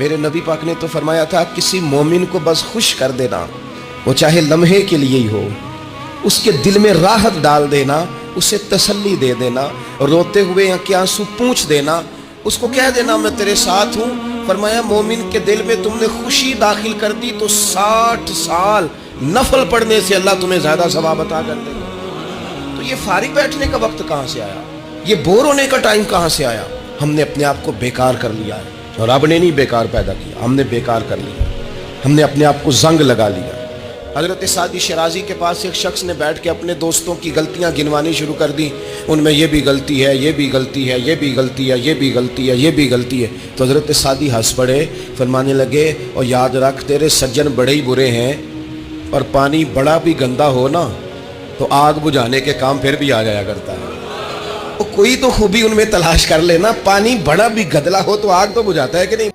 मेरे नबी पाक ने तो फरमाया था, किसी मोमिन को बस खुश कर देना, वो चाहे लम्हे के लिए ही हो, उसके दिल में राहत डाल देना, उसे तसल्ली दे देना, रोते हुए या के आंसू पूंछ देना, उसको कह देना मैं तेरे साथ हूँ। फरमाया मोमिन के दिल में तुमने खुशी दाखिल कर दी तो 60 साल नफल पढ़ने से अल्लाह तुम्हें ज्यादा सवाब अता कर देगा। तो ये फारिग बैठने का वक्त कहाँ से आया, ये बोर होने का टाइम कहाँ से आया? हमने अपने आप को बेकार कर लिया है, और रब ने नहीं बेकार पैदा किया, हमने बेकार कर लिया, हमने अपने आप को जंग लगा लिया। हजरत सादी शराजी के पास एक शख्स ने बैठ के अपने दोस्तों की गलतियां गिनवानी शुरू कर दी, उनमें ये भी गलती है, ये भी गलती है, ये भी गलती है, ये भी गलती है, ये भी गलती है। तो हजरत सादी हंस पड़े, फरमाने लगे, और याद रख तेरे सज्जन बड़े ही बुरे हैं, और पानी बड़ा भी गंदा हो ना तो आग बुझाने के काम फिर भी आ जाया करता है। तो कोई तो खूबी उनमें तलाश कर लेना, पानी बड़ा भी गंदा हो तो आग तो बुझाता है कि नहीं।